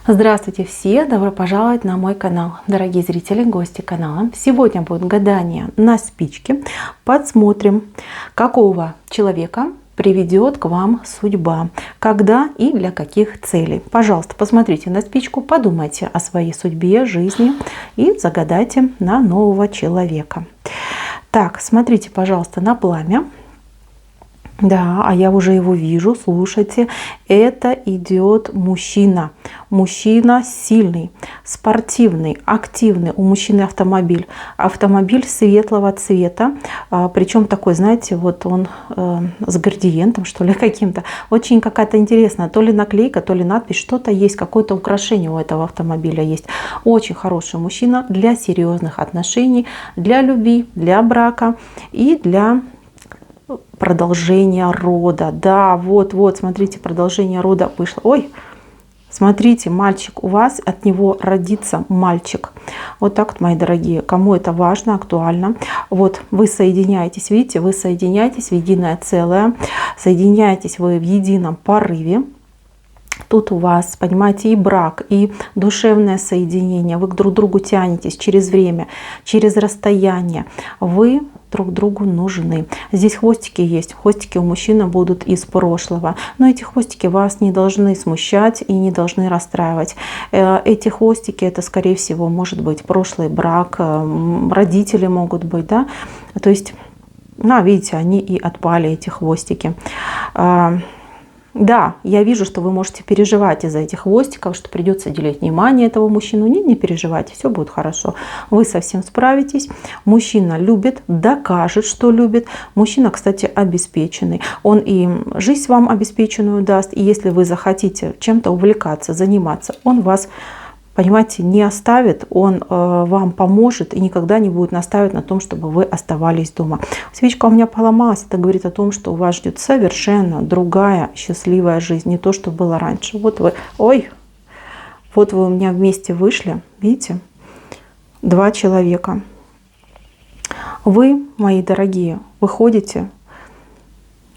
Здравствуйте все! Добро пожаловать на мой канал, дорогие зрители, гости канала. Сегодня будет гадание на спичке. Подсмотрим, какого человека приведет к вам судьба, когда и для каких целей. Пожалуйста, посмотрите на спичку, подумайте о своей судьбе, жизни и загадайте на нового человека. Так, смотрите, пожалуйста, на пламя. Да, а я уже его вижу, слушайте, это идет мужчина. Мужчина сильный, спортивный, активный. У мужчины автомобиль. Автомобиль светлого цвета, причем такой, знаете, вот он с градиентом, что ли, каким-то. Очень какая-то интересная, то ли наклейка, то ли надпись, что-то есть, какое-то украшение у этого автомобиля есть. Очень хороший мужчина для серьезных отношений, для любви, для брака и для продолжение рода. Да, вот, смотрите, продолжение рода вышло. Ой, смотрите, мальчик у вас, от него родится мальчик. Вот так вот, мои дорогие, кому это важно, актуально. Вот вы соединяетесь, видите, вы соединяетесь в единое целое, соединяетесь вы в едином порыве. Тут у вас, понимаете, и брак, и душевное соединение. Вы друг к другу тянетесь через время, через расстояние. Вы друг другу нужны. Здесь хвостики есть. Хвостики у мужчины будут из прошлого. Но эти хвостики вас не должны смущать и не должны расстраивать. Эти хвостики, это, скорее всего, может быть прошлый брак, родители могут быть, да. То есть, видите, они и отпали, эти хвостики. Да, я вижу, что вы можете переживать из-за этих хвостиков, что придется уделять внимание этого мужчину. Не переживайте, все будет хорошо. Вы совсем справитесь. Мужчина любит, докажет, что любит. Мужчина, кстати, обеспеченный. Он и жизнь вам обеспеченную даст. И если вы захотите чем-то увлекаться, заниматься, он вас, понимаете, не оставит, он вам поможет и никогда не будет настаивать на том, чтобы вы оставались дома. Свечка у меня поломалась, это говорит о том, что вас ждет совершенно другая счастливая жизнь, не то, что было раньше. Вот вы, вот вы у меня вместе вышли, видите, два человека. Вы, мои дорогие, выходите.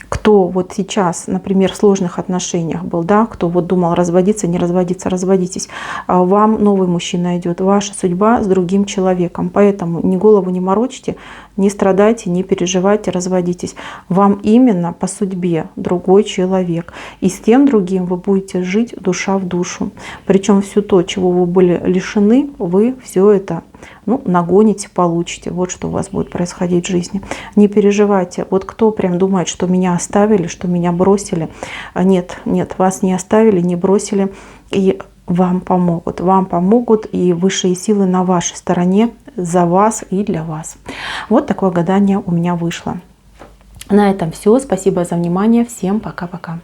Кто вот сейчас, например, в сложных отношениях был, да, кто вот думал разводиться, не разводиться, разводитесь, вам новый мужчина идет, ваша судьба с другим человеком, поэтому ни голову не морочьте, не страдайте, не переживайте, разводитесь. Вам именно по судьбе другой человек, и с тем другим вы будете жить душа в душу, причем все то, чего вы были лишены, вы все это нагоните, получите. Вот что у вас будет происходить в жизни. Не переживайте. Вот кто прям думает, что меня оставили, что меня бросили. Нет, вас не оставили, не бросили. И вам помогут. Вам помогут, и высшие силы на вашей стороне, за вас и для вас. Вот такое гадание у меня вышло. На этом все. Спасибо за внимание. Всем пока-пока.